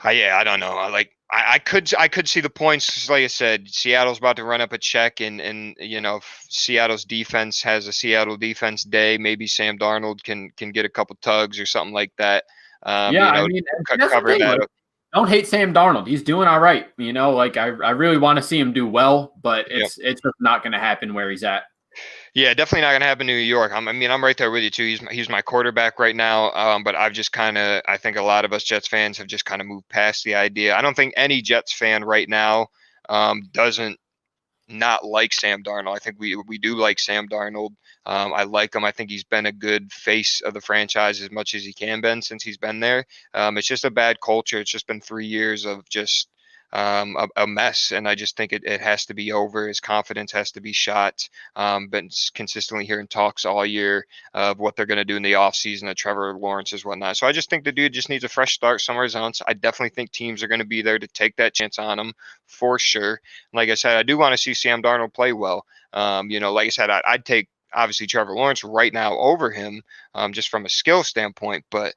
I don't know. I could see the points. Like I said, Seattle's about to run up a check, and if Seattle's defense has a Seattle defense day, maybe Sam Darnold can get a couple tugs or something like that. I mean, cover that up. Don't hate Sam Darnold. He's doing all right. I really want to see him do well, but it's just not going to happen where he's at. Yeah, definitely not going to happen in New York. I'm right there with you too. He's my quarterback right now. But I think a lot of us Jets fans have just kind of moved past the idea. I don't think any Jets fan right now doesn't not like Sam Darnold. I think we do like Sam Darnold. I like him. I think he's been a good face of the franchise as much as he can been since he's been there. It's just a bad culture. It's just been 3 years of just a mess, and I just think it has to be over. His confidence has to be shot. Been consistently hearing talks all year of what they're going to do in the offseason of Trevor Lawrence's whatnot. So I just think the dude just needs a fresh start somewhere else. I definitely think teams are going to be there to take that chance on him for sure. Like I said, I do want to see Sam Darnold play well. Like I said, I'd take obviously Trevor Lawrence right now over him, just from a skill standpoint. But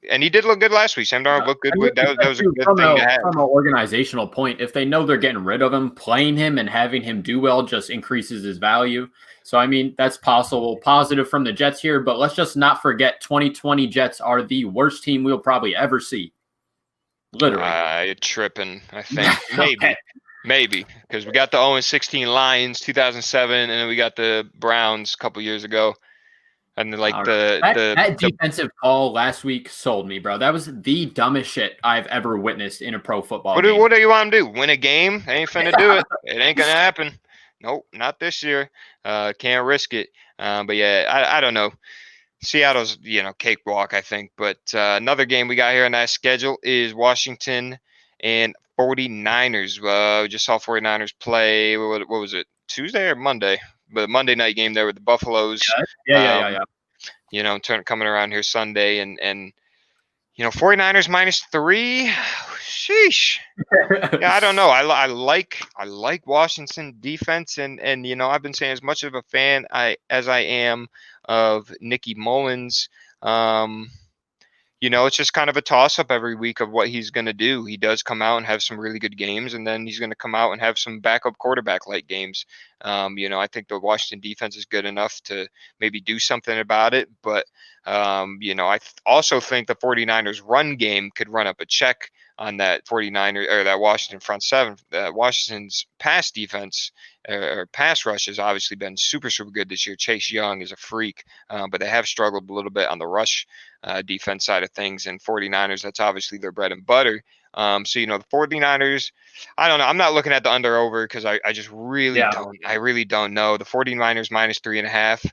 and he did look good last week. Sam Darnold looked good. That was a good thing to have. From an organizational point, if they know they're getting rid of him, playing him and having him do well just increases his value. So, I mean, that's possible. Positive from the Jets here, but let's just not forget 2020 Jets are the worst team we'll probably ever see. Literally. You're tripping, I think. Maybe. Because we got the 0-16 Lions 2007, and then we got the Browns a couple years ago. And then that defensive call last week sold me, bro. That was the dumbest shit I've ever witnessed in a pro football game. What do you want to do? Win a game? Ain't finna do it. It ain't gonna happen. Nope, not this year. Can't risk it. But yeah, I don't know. Seattle's cakewalk, I think. But another game we got here on that schedule is Washington and 49ers. We just saw 49ers play. What was it? Tuesday or Monday? But Monday night game there with the Buffaloes. Yeah. Coming around here Sunday and 49ers -3. Sheesh. Yeah, I don't know. I like Washington defense and I've been saying as much of a fan as I am of Nicky Mullins. It's just kind of a toss-up every week of what he's going to do. He does come out and have some really good games, and then he's going to come out and have some backup quarterback-like games. I think the Washington defense is good enough to maybe do something about it, but, I also think the 49ers run game could run up a check on that 49er or that Washington front seven. Washington's pass defense or pass rush has obviously been super, super good this year. Chase Young is a freak, but they have struggled a little bit on the rush defense side of things. And 49ers, that's obviously their bread and butter. The 49ers, I don't know. I'm not looking at the under over because I just really don't know. The 49ers -3.5.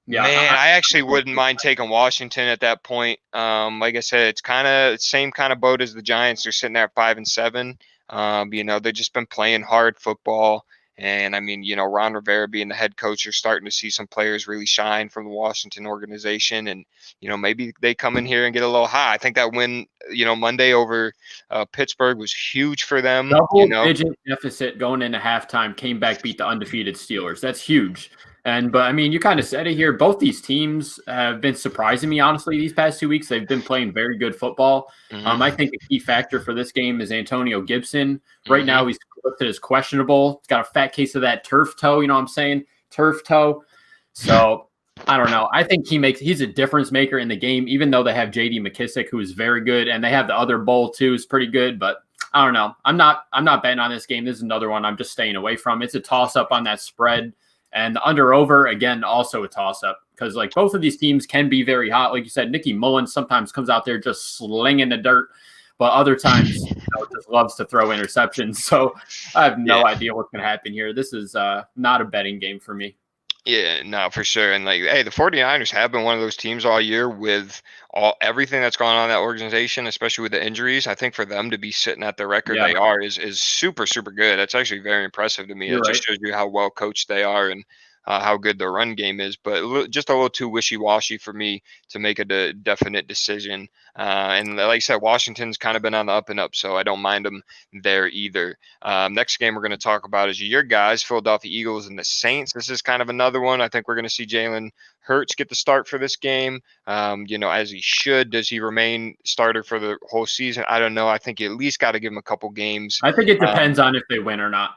Yeah, man, I actually wouldn't mind taking Washington at that point. Like I said, it's kind of same kind of boat as the Giants. They're sitting there at 5-7. They've just been playing hard football, And I mean, Ron Rivera being the head coach, you're starting to see some players really shine from the Washington organization. And, maybe they come in here and get a little high. I think that win, Monday over Pittsburgh was huge for them. Double-digit deficit going into halftime, came back, beat the undefeated Steelers. That's huge. But I mean, you kind of said it here. Both these teams have been surprising me, honestly, these past 2 weeks. They've been playing very good football. I think the key factor for this game is Antonio Gibson. Right now, he's listed as questionable. He's got a fat case of that turf toe. You know what I'm saying? Turf toe. So I don't know. I think he's a difference maker in the game, even though they have J.D. McKissick, who is very good, and they have the other Bull too, is pretty good. But I don't know. I'm not betting on this game. This is another one I'm just staying away from. It's a toss up on that spread. And the under-over, again, also a toss-up because, both of these teams can be very hot. Like you said, Nicky Mullins sometimes comes out there just slinging the dirt, but other times, just loves to throw interceptions. So I have no idea what's going to happen here. This is not a betting game for me. Yeah, no, for sure. And the 49ers have been one of those teams all year with everything that's gone on in that organization, especially with the injuries. I think for them to be sitting at the record they are is super, super good. That's actually very impressive to me. It just shows you how well coached they are and how good their run game is, but just a little too wishy-washy for me to make a definite decision. And like I said, Washington's kind of been on the up and up, so I don't mind them there either. Next game we're going to talk about is your guys, Philadelphia Eagles and the Saints. This is kind of another one. I think we're going to see Jalen Hurts get the start for this game, as he should. Does he remain starter for the whole season? I don't know. I think you at least got to give him a couple games. I think it depends on if they win or not.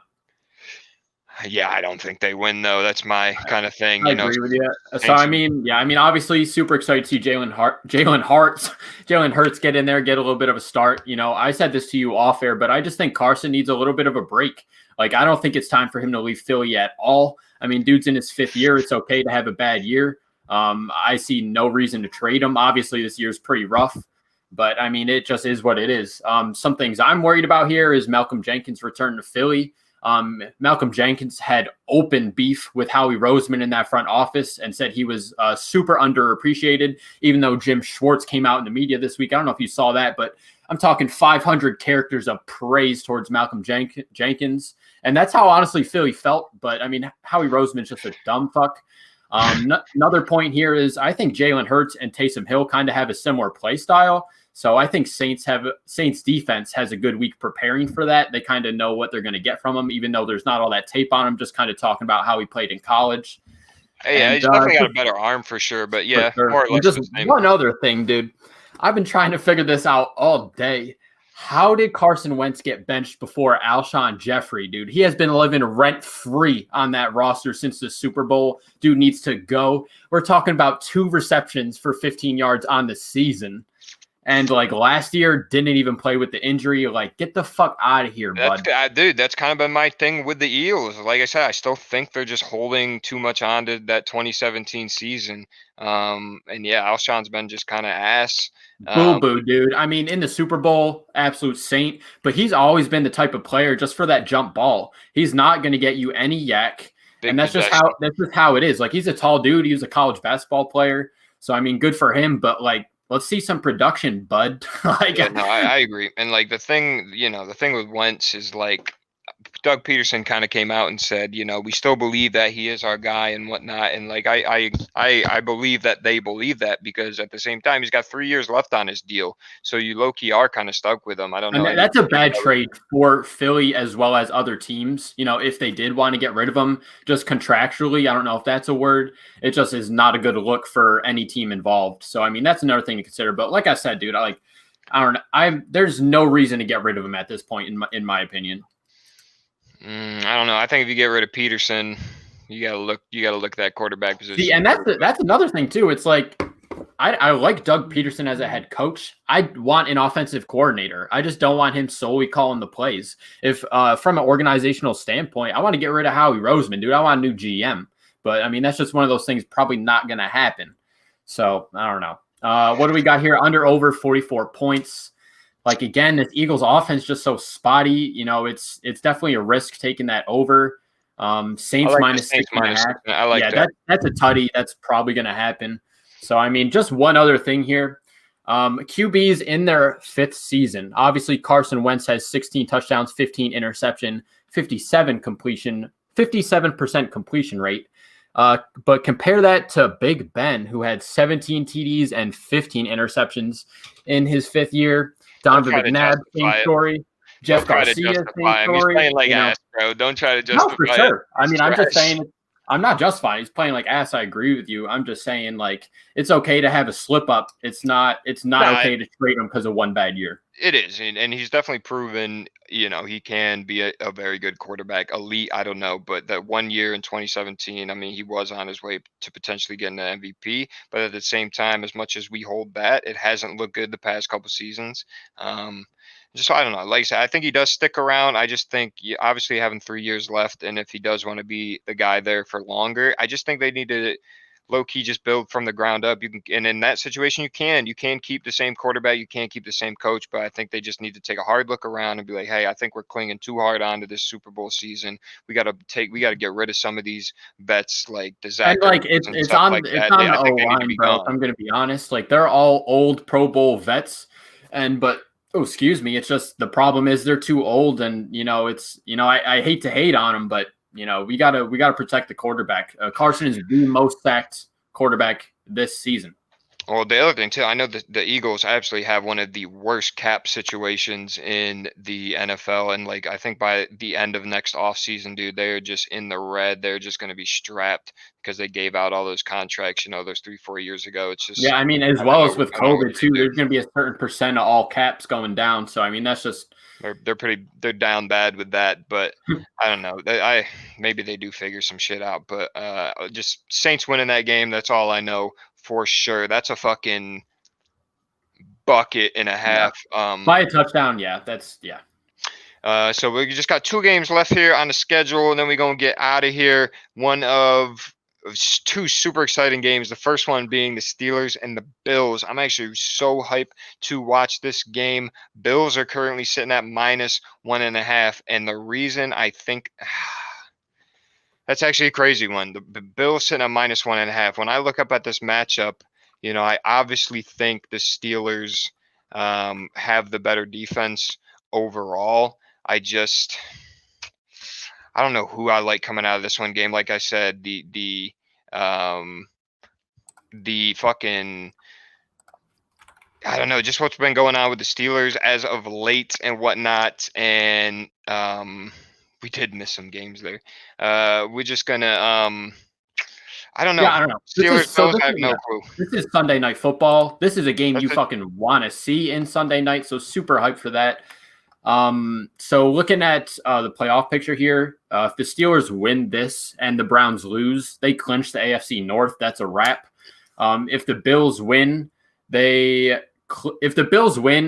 Yeah, I don't think they win though. That's my kind of thing. I agree with you. So I mean, obviously, super excited to see Jalen Hurts get in there, get a little bit of a start. I said this to you off air, but I just think Carson needs a little bit of a break. I don't think it's time for him to leave Philly at all. I mean, dude's in his 5th year. It's okay to have a bad year. I see no reason to trade him. Obviously, this year's pretty rough, but I mean, it just is what it is. Some things I'm worried about here is Malcolm Jenkins' return to Philly. Malcolm Jenkins had open beef with Howie Roseman in that front office and said he was super underappreciated, even though Jim Schwartz came out in the media this week. I don't know if you saw that, but I'm talking 500 characters of praise towards Malcolm Jenkins. And that's how honestly Philly felt. But I mean, Howie Roseman's just a dumb fuck. Another point here is I think Jalen Hurts and Taysom Hill kind of have a similar play style. So I think Saints defense has a good week preparing for that. They kind of know what they're going to get from him, even though there's not all that tape on him, just kind of talking about how he played in college. Yeah, he's definitely got a better arm for sure, but yeah. Sure. More or less just one other thing, dude. I've been trying to figure this out all day. How did Carson Wentz get benched before Alshon Jeffrey, dude? He has been living rent-free on that roster since the Super Bowl. Dude needs to go. We're talking about 2 receptions for 15 yards on the season. And last year, didn't even play with the injury. Get the fuck out of here, bud. Dude, that's kind of been my thing with the Eagles. Like I said, I still think they're just holding too much on to that 2017 season. And yeah, Alshon's been just kind of ass. Boo-boo, dude. I mean, in the Super Bowl, absolute saint. But he's always been the type of player just for that jump ball. He's not going to get you any yak. And that's just how it is. He's a tall dude. He was a college basketball player. So, I mean, good for him. But, let's see some production, bud. I agree. And the thing with Wentz is Doug Peterson kind of came out and said, we still believe that he is our guy and whatnot. And I believe that they believe that because at the same time, he's got 3 years left on his deal. So you low key are kind of stuck with him. I don't know. And that's a bad trade for Philly as well as other teams. If they did want to get rid of him just contractually, I don't know if that's a word. It just is not a good look for any team involved. So, I mean, that's another thing to consider. But like I said, dude, I don't know. There's no reason to get rid of him at this point, in my opinion. I don't know. I think if you get rid of Peterson, you gotta look at that quarterback position. See, and that's another thing too. It's I like Doug Peterson as a head coach. I want an offensive coordinator. I just don't want him solely calling the plays. If from an organizational standpoint, I want to get rid of Howie Roseman, dude. I want a new GM. But I mean, that's just one of those things probably not gonna happen. So I don't know. What do we got here? Under over 44 points. Again, this Eagles offense just so spotty. It's definitely a risk taking that over. Saints minus 6.5. I like that. That's a tutty. That's probably going to happen. So, I mean, just one other thing here. QBs in their 5th season. Obviously, Carson Wentz has 16 touchdowns, 15 interception, 57 completion 57% completion rate. But compare that to Big Ben, who had 17 TDs and 15 interceptions in his 5th year. Donovan McNabb, same story. Jeff Garcia, same story. He's playing like ass, bro. Don't try to justify No, for sure. it. I mean, I'm just saying, I'm not justifying. He's playing like ass. I agree with you. I'm just saying, like, it's okay to have a slip up. It's not okay to trade him because of one bad year. It is, and he's definitely proven, he can be a very good quarterback. Elite, I don't know, but that 1 year in 2017, I mean, he was on his way to potentially getting an MVP. But at the same time, as much as we hold that, it hasn't looked good the past couple seasons. Just I don't know. Like I said, I think he does stick around. I just think obviously having 3 years left, and if he does want to be the guy there for longer, I just think they need to low key just build from the ground up. You can, and in that situation, you can keep the same quarterback, you can't keep the same coach, but I think they just need to take a hard look around and be like, hey, I think we're clinging too hard onto this Super Bowl season. We got to get rid of some of these vets like the Zach. And like it's on the O-line, bro. I'm gonna be honest. Like they're all old Pro Bowl vets, excuse me. It's just the problem is they're too old, and I hate to hate on them, but we gotta protect the quarterback. Carson is the most sacked quarterback this season. Well, the other thing too, I know the Eagles absolutely have one of the worst cap situations in the NFL, and like I think by the end of next offseason, dude, they're just in the red. They're just going to be strapped because they gave out all those contracts, those 3-4 years ago. It's just I mean, as well as with COVID too, there's going to be a certain percent of all caps going down. So I mean, that's just they're down bad with that, but I don't know. Maybe they do figure some shit out, but just Saints winning that game. That's all I know. For sure. That's a fucking bucket and a half. By a touchdown, so we just got 2 games left here on the schedule, and then we're going to get out of here. One of 2 super exciting games. The first one being the Steelers and the Bills. I'm actually so hyped to watch this game. Bills are currently sitting at -1.5, and the reason I think that's actually a crazy one. The Bills sitting at -1.5. When I look up at this matchup, I obviously think the Steelers have the better defense overall. I don't know who I like coming out of this one game. Like I said, the fucking I don't know, just what's been going on with the Steelers as of late and whatnot, and we did miss some games there. We're just gonna I don't know. Yeah, I don't know. Steelers, I have no clue. This is Sunday Night Football. This is a game you fucking want to see in Sunday night, so super hyped for that. So looking at the playoff picture here, if the Steelers win this and the Browns lose, they clinch the AFC North. That's a wrap. If the Bills win,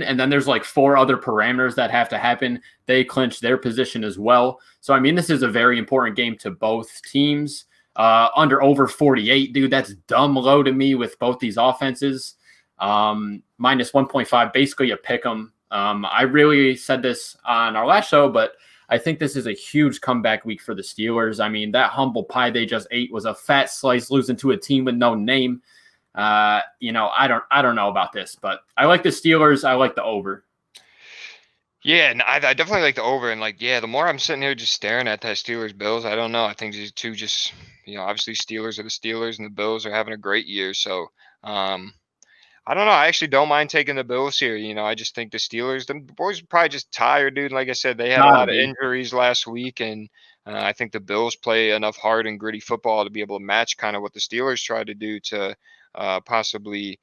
and then there's like 4 other parameters that have to happen, they clinch their position as well. So, I mean, this is a very important game to both teams. Over 48, dude, that's dumb low to me with both these offenses. -1.5, basically a pick 'em. I really said this on our last show, but I think this is a huge comeback week for the Steelers. I mean, that humble pie they just ate was a fat slice, losing to a team with no name. I don't know about this, but I like the Steelers. I like the over. Yeah, and I definitely like the over. And the more I'm sitting here just staring at that Steelers Bills, I don't know. I think these two just, obviously Steelers are the Steelers and the Bills are having a great year. So, I don't know. I actually don't mind taking the Bills here. I just think the Steelers, the boys are probably just tired, dude. Like I said, they had a lot of injuries last week, and I think the Bills play enough hard and gritty football to be able to match kind of what the Steelers tried to do to possibly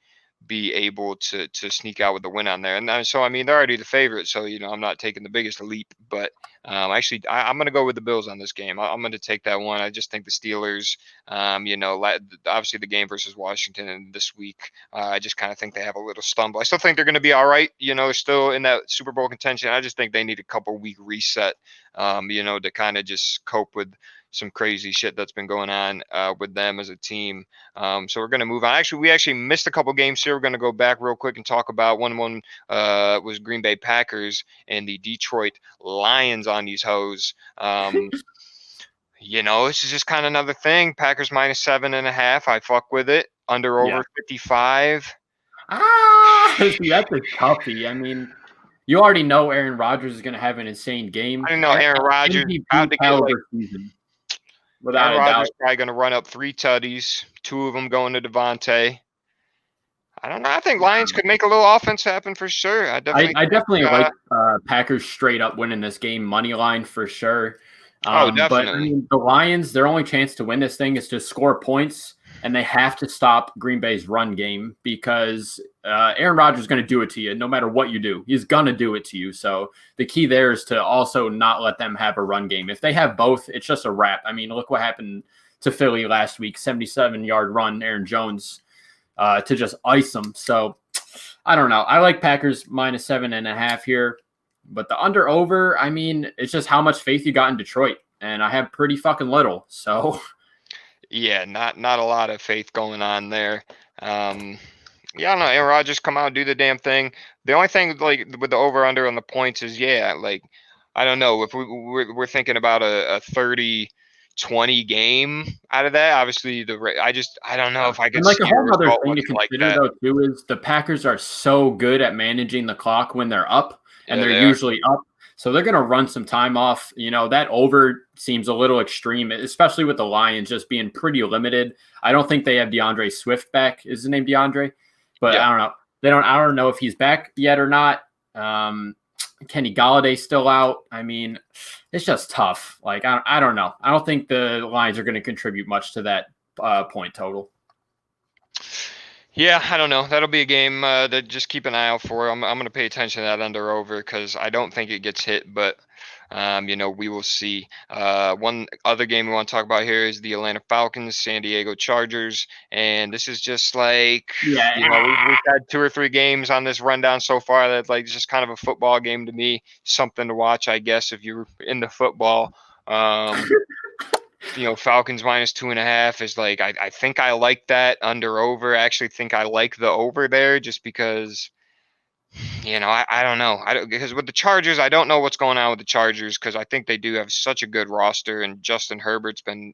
be able to sneak out with the win on there. And so, I mean, they're already the favorite. So, I'm not taking the biggest leap, but actually, I'm going to go with the Bills on this game. I'm going to take that one. I just think the Steelers, obviously the game versus Washington and this week, I just kind of think they have a little stumble. I still think they're going to be all right, still in that Super Bowl contention. I just think they need a couple week reset, to kind of just cope with some crazy shit that's been going on with them as a team. So we're going to move on. Actually, we actually missed a couple games here. We're going to go back real quick and talk about one was Green Bay Packers and the Detroit Lions on these hoes. This is just kind of another thing. Packers -7.5. I fuck with it. Over 55. See, that's a toughie. I mean, you already know Aaron Rodgers is going to have an insane game. I know Aaron Rodgers about to get without Aaron a doubt. Rodgers probably going to run up 3 tutties, 2 of them going to Devontae. I don't know. I think Lions could make a little offense happen for sure. I definitely like Packers straight up winning this game, money line for sure. Definitely. But I mean, the Lions, their only chance to win this thing is to score points, and they have to stop Green Bay's run game because Aaron Rodgers is going to do it to you no matter what you do. He's going to do it to you. So the key there is to also not let them have a run game. If they have both, it's just a wrap. I mean, look what happened to Philly last week, 77-yard run, Aaron Jones to just ice them. So I don't know. I like Packers minus 7.5 here. But the under-over, I mean, it's just how much faith you got in Detroit. And I have pretty fucking little. So, yeah, not a lot of faith going on there. Yeah, I don't know. Aaron Rodgers come out and do the damn thing. The only thing, like, with the over-under on the points is, yeah, like, I don't know. If we're thinking about a 30-20 game out of that, obviously, I don't know if I could. And like a whole other thing to consider, though, too, is the Packers are so good at managing the clock when they're up. And they're usually up. So they're going to run some time off. You know, that over seems a little extreme, especially with the Lions just being pretty limited. I don't think they have DeAndre Swift back. Is his name DeAndre? But I don't know. I don't know if he's back yet or not. Kenny Galladay's still out. I mean, it's just tough. Like, I don't know. I don't think the Lions are going to contribute much to that point total. Yeah, I don't know. That'll be a game that just keep an eye out for. I'm going to pay attention to that under over because I don't think it gets hit, but we will see. One other game we want to talk about here is the Atlanta Falcons, San Diego Chargers, and this is just like we've had 2 or 3 games on this rundown so far that like just kind of a football game to me, something to watch, I guess, if you're into football. Falcons minus 2.5 is like, I think I like that under over. I actually think I like the over there just because, I don't know. Because with the Chargers, I don't know what's going on with the Chargers because I think they do have such a good roster and Justin Herbert's been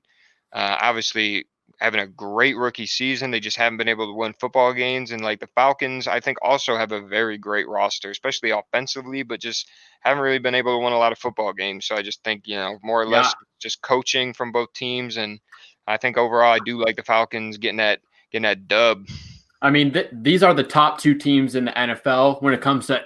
obviously having a great rookie season. They just haven't been able to win football games. And like the Falcons, I think also have a very great roster, especially offensively, but just haven't really been able to win a lot of football games. So I just think, more or less just coaching from both teams. And I think overall, I do like the Falcons getting that dub. I mean, these are the top 2 teams in the NFL when it comes to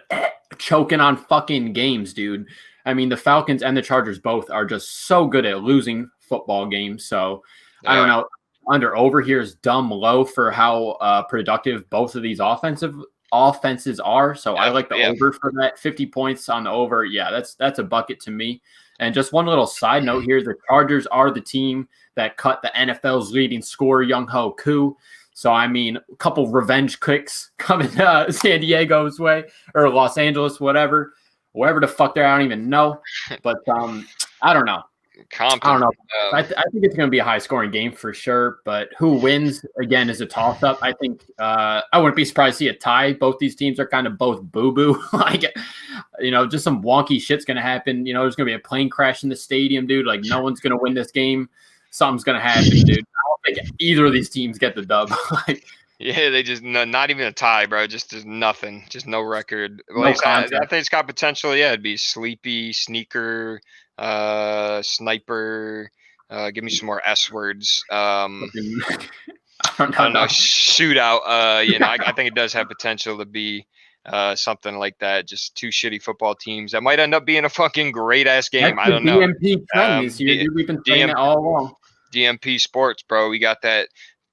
choking on fucking games, dude. I mean, the Falcons and the Chargers both are just so good at losing football games. So I don't know. Under over here is dumb low for how productive both of these offenses are. So I like the over for that. 50 points on the over. Yeah, that's a bucket to me. And just one little side note here, the Chargers are the team that cut the NFL's leading scorer, Young-Ho Koo. So, I mean, a couple revenge kicks coming San Diego's way or Los Angeles, wherever the fuck they're, I don't even know. But I don't know. I don't know. I think it's going to be a high-scoring game for sure, but who wins, again, is a toss-up. I think I wouldn't be surprised to see a tie. Both these teams are kind of both boo-boo. Just some wonky shit's going to happen. There's going to be a plane crash in the stadium, dude. Like, no one's going to win this game. Something's going to happen, dude. I don't think either of these teams get the dub. Yeah, they just not even a tie, bro. Just there's nothing, just no record. No I think it's got potential. Yeah, it'd be sleepy, sneaker, sniper. Give me some more S words. I don't know, shootout. I think it does have potential to be something like that. Just 2 shitty football teams that might end up being a fucking great ass game. I don't know. DMP trend this year. We've been saying it all along. DMP sports, bro. We got that.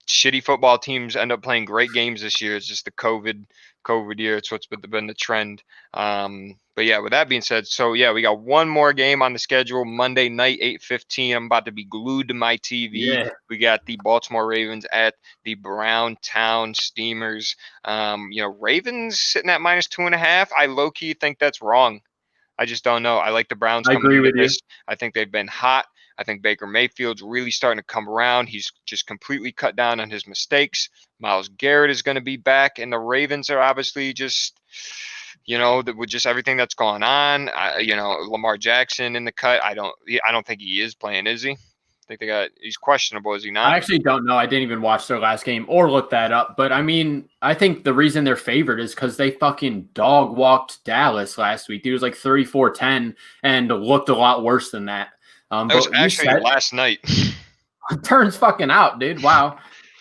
Shitty football teams end up playing great games this year. It's just the COVID year. It's what's been the trend. But yeah, with that being said, so yeah, we got one more game on the schedule Monday night, 8:15. I'm about to be glued to my TV. Yeah. We got the Baltimore Ravens at the Browntown Steamers. Ravens sitting at minus 2.5. I low key think that's wrong. I just don't know. I like the Browns. I agree with you. I think they've been hot. I think Baker Mayfield's really starting to come around. He's just completely cut down on his mistakes. Myles Garrett is going to be back, and the Ravens are obviously just, with just everything that's going on. Lamar Jackson in the cut. I don't think he is playing, is he? I think he's questionable, is he not? I actually don't know. I didn't even watch their last game or look that up. But I mean, I think the reason they're favored is because they fucking dog walked Dallas last week. It was like 34-10 and looked a lot worse than that. That was actually last night. Turns fucking out, dude. Wow.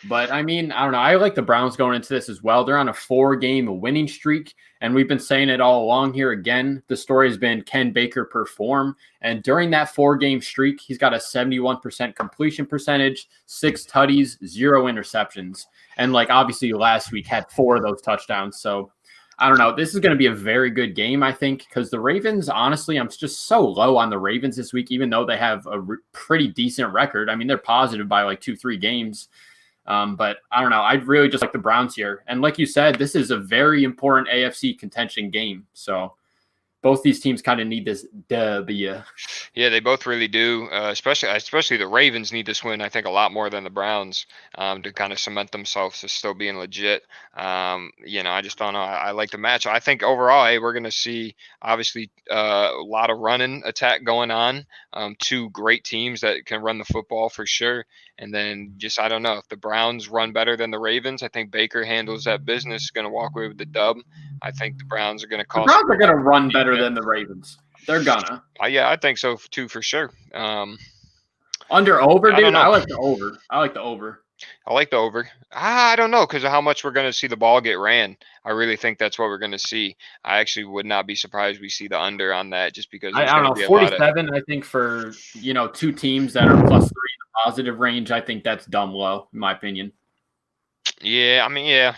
But I mean, I don't know. I like the Browns going into this as well. They're on a 4-game winning streak, and we've been saying it all along here. Again, the story has been, can Baker perform? And during that 4-game streak, he's got a 71% completion percentage, 6 tutties, 0 interceptions. And like obviously last week had 4 of those touchdowns. So I don't know. This is going to be a very good game, I think, because the Ravens, honestly, I'm just so low on the Ravens this week, even though they have a pretty decent record. I mean, they're positive by like 2-3 games. But I don't know. I'd really just like the Browns here. And like you said, this is a very important AFC contention game. So both these teams kind of need this W. Yeah, they both really do. Especially the Ravens need this win, I think, a lot more than the Browns to kind of cement themselves as still being legit. I just don't know. I like the match. I think overall, hey, we're going to see obviously a lot of running attack going on. 2 great teams that can run the football for sure. And then just, I don't know, if the Browns run better than the Ravens, I think Baker handles that business, going to walk away with the dub. I think the Browns are going to cost. The Browns are going to run better than the Ravens. They're gonna. Yeah, I think so too, for sure. Under over, dude. I like the over. I like the over. I like the over. I don't know, because of how much we're going to see the ball get ran. I really think that's what we're going to see. I actually would not be surprised we see the under on that, just because I don't know. 47, I think, for 2 teams that are +3 in the positive range, I think that's dumb low, in my opinion. Yeah,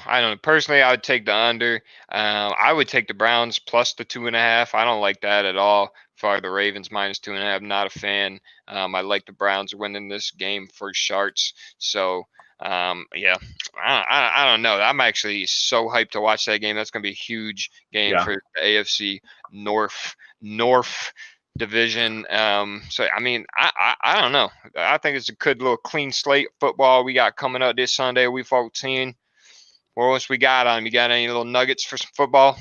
I don't know. Personally, I would take the under. I would take the Browns plus the 2.5. I don't like that at all. For the Ravens -2.5, not a fan. I like the Browns winning this game for sharts. So, I don't know. I'm actually so hyped to watch that game. That's going to be a huge game for the AFC North division. I don't know. I think it's a good little clean slate football we got coming up this Sunday, Week 14. What else we got on? You got any little nuggets for some football?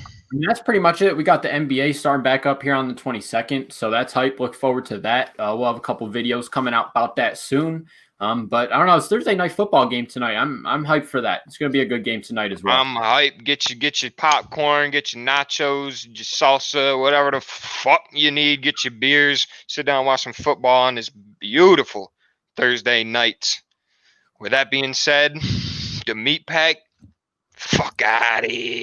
That's pretty much it. We got the NBA starting back up here on the 22nd, so that's hype. Look forward to that. We'll have a couple videos coming out about that soon. But I don't know. It's Thursday night football game tonight. I'm hyped for that. It's gonna be a good game tonight as well. I'm hyped. Get your popcorn, get your nachos, your salsa, whatever the fuck you need. Get your beers. Sit down and watch some football on this beautiful Thursday night. With that being said, the meat pack, fuck out of here.